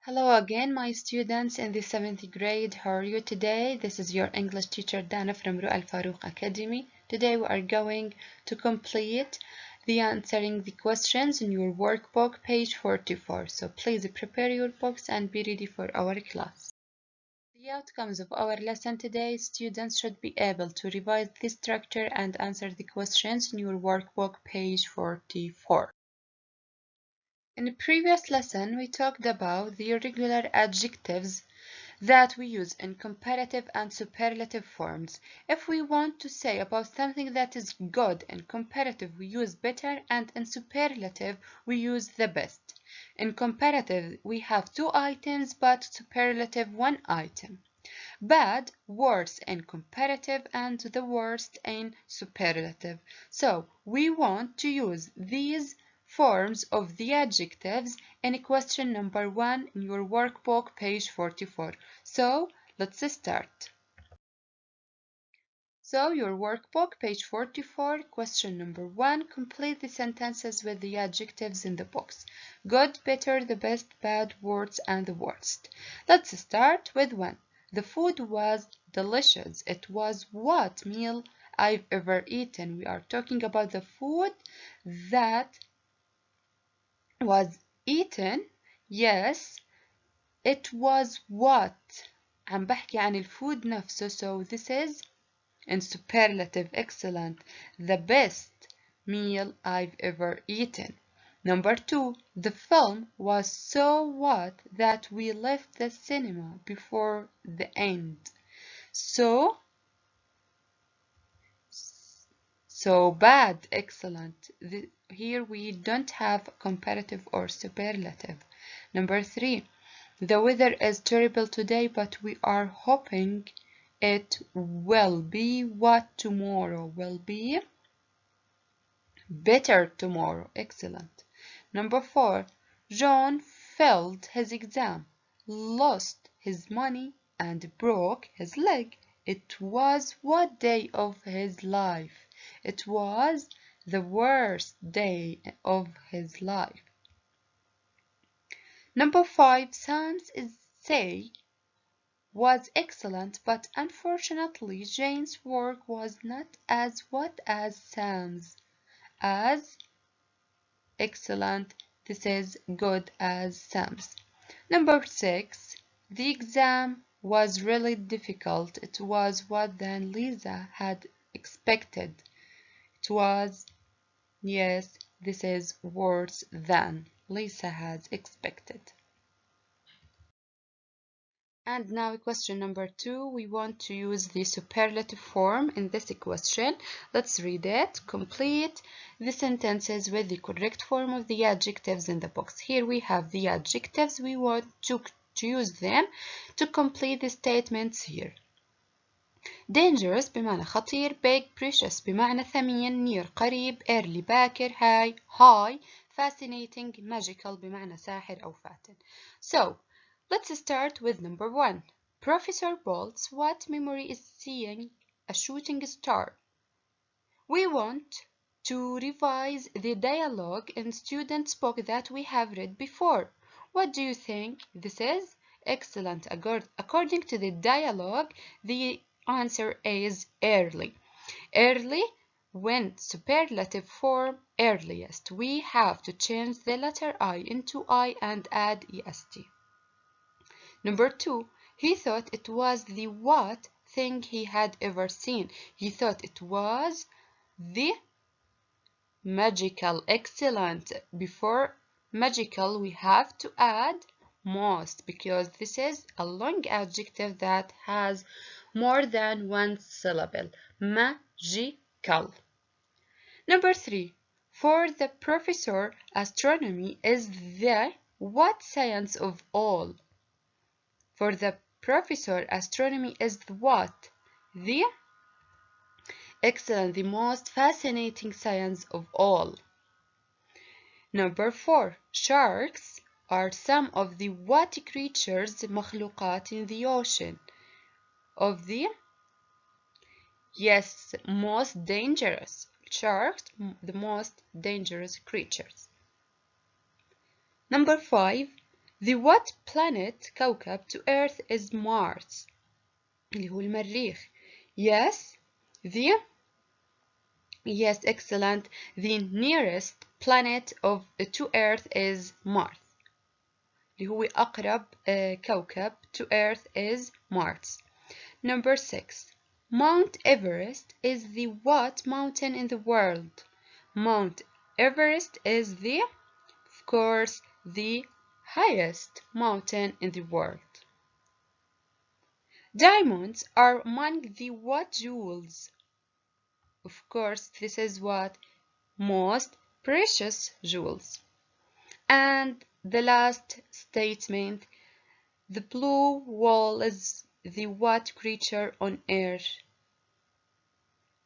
Hello again, my students in the 7th grade. How are you today? This is your English teacher Dana from Ru'a Al Farouk Academy. Today we are going to complete the answering the questions in your workbook, page 44. So please prepare your books and be ready for our class. The outcomes of our lesson today, students should be able to revise the structure and answer the questions in your workbook, page 44. In the previous lesson, we talked about the irregular adjectives that we use in comparative and superlative forms. If we want to say about something that is good in comparative, we use better, and in superlative, we use the best. In comparative, we have 2 items, but superlative 1 item. Bad, worse in comparative, and the worst in superlative. So we want to use these forms of the adjectives in question number 1 in your workbook, page 44. So let's start. So your workbook, page 44, question number 1, complete the sentences with the adjectives in the box. Good, better, the best, bad, worst, and the worst. Let's start with 1. The food was delicious. It was what meal I've ever eaten. We are talking about the food that was eaten. Yes, it was what. عم بحكي عن الفود نفسه. So this is in superlative. Excellent. The best meal I've ever eaten. Number 2. The film was so what that we left the cinema before the end. So bad. Excellent. Here we don't have comparative or superlative. Number 3. The weather is terrible today, but we are hoping it will be what tomorrow will be better tomorrow. Excellent. Number 4. John failed his exam, lost his money, and broke his leg. It was what day of his life? It was the worst day of his life. Number 5. Sam's essay was excellent, but unfortunately Jane's work was not as what as Sam's. As excellent, this is good as Sam's. Number 6. The exam was really difficult. It was what than Lisa had expected. It was, yes, this is worse than Lisa has expected. And now question number 2, we want to use the superlative form in this question. Let's read it. Complete the sentences with the correct form of the adjectives in the box. Here we have the adjectives. We want to use them to complete the statements here. Dangerous بمعنى خطير, big, precious بمعنى ثمين, near قريب, early باكر, high, fascinating, magical بمعنى ساحر أو فاتن. So let's start with number 1. Professor Bolt's what memory is seeing a shooting star. We want to revise the dialogue in students' book that we have read before. What do you think? This is excellent. According to the dialogue, the answer is early. Early, when superlative form earliest, we have to change the letter I into I and add est. Number 2, he thought it was the what thing he had ever seen. He thought it was the magical. Excellent. Before magical, we have to add most because this is a long adjective that has more than one syllable. Magical. Number 3. For the professor, astronomy is the what science of all? For the professor, astronomy is the what? The excellent, the most fascinating science of all. Number 4. Sharks are some of the what creatures مخلوقات in the ocean? Of the, yes, most dangerous. Sharks, the most dangerous creatures. Number 5. The what planet كوكب to Earth is Mars اللي هو المريخ. Yes, excellent. The nearest planet to Earth is Mars. اللي هو أقرب كوكب to Earth is Mars. Number 6. Mount Everest is the what mountain in the world? Mount Everest is of course, the highest mountain in the world. Diamonds are among the what jewels? Of course, this is what? Most precious jewels. And the last statement, the blue whale is the what creature on Earth?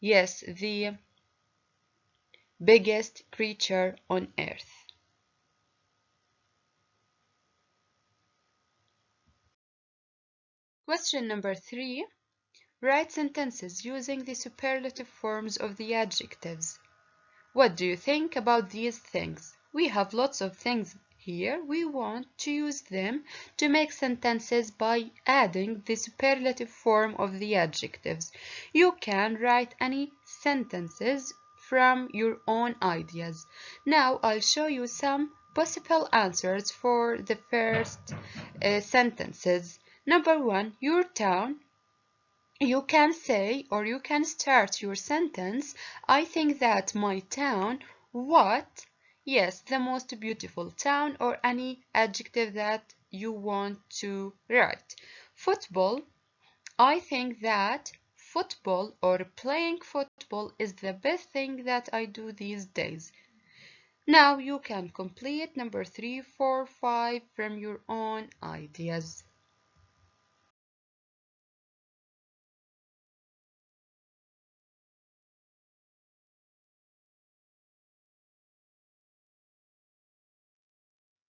Yes, the biggest creature on Earth. Question number 3. Write sentences using the superlative forms of the adjectives. What do you think about these things? We have lots of things here. We want to use them to make sentences by adding the superlative form of the adjectives. You can write any sentences from your own ideas. Now I'll show you some possible answers for the first sentences. Number 1, your town. You can say, or you can start your sentence, I think that my town, what? Yes, the most beautiful town, or any adjective that you want to write. Football, I think that football or playing football is the best thing that I do these days. Now you can complete number 3, 4, 5 from your own ideas.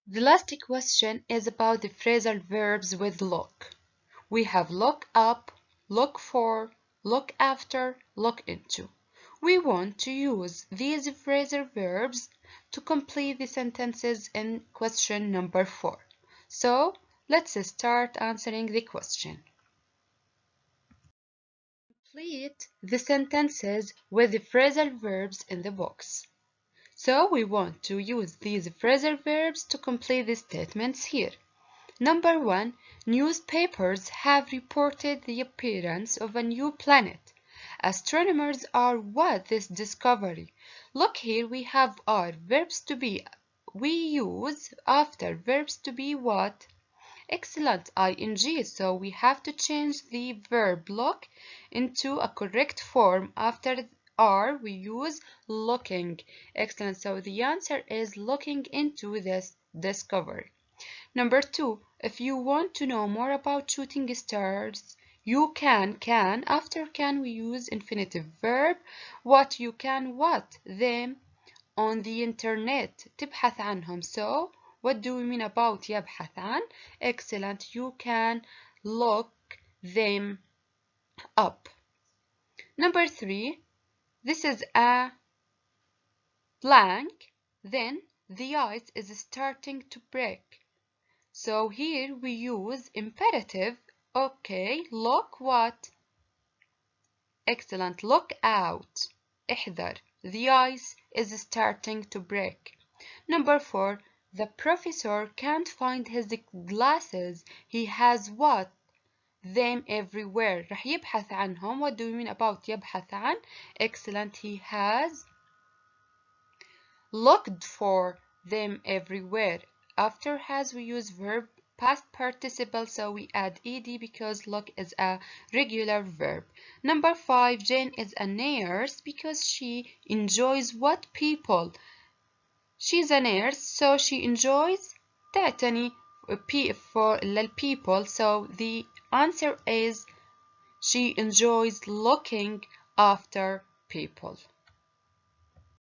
The last question is about the phrasal verbs with look. We have look up, look for, look after, look into. We want to use these phrasal verbs to complete the sentences in question number 4. So, let's start answering the question. Complete the sentences with the phrasal verbs in the box. So we want to use these phrasal verbs to complete the statements here. Number 1, newspapers have reported the appearance of a new planet. Astronomers are what this discovery? Look here, we have our verbs to be. We use after verbs to be what? Excellent, ing. So we have to change the verb look into a correct form. After are, we use looking. Excellent, so the answer is looking into this discovery. Number 2, if you want to know more about shooting stars, you can. After can we use infinitive verb. What you can what? Them on the internet. تبحث عنهم. So what do we mean about يبحث عن? Excellent, you can look them up. Number 3, this is a blank, then the ice is starting to break. So here we use imperative. Okay, look what? Excellent, look out. احذر, the ice is starting to break. Number 4, the professor can't find his glasses. He has what? Them everywhere. رح يبحث عنهم. What do we mean about يبحث عن? Excellent, he has looked for them everywhere. After has we use verb past participle, so we add ed because look is a regular verb. Number 5, Jane is a nurse because she enjoys what people? She's a nurse, so she enjoys تعتني for people, so the answer is she enjoys looking after people.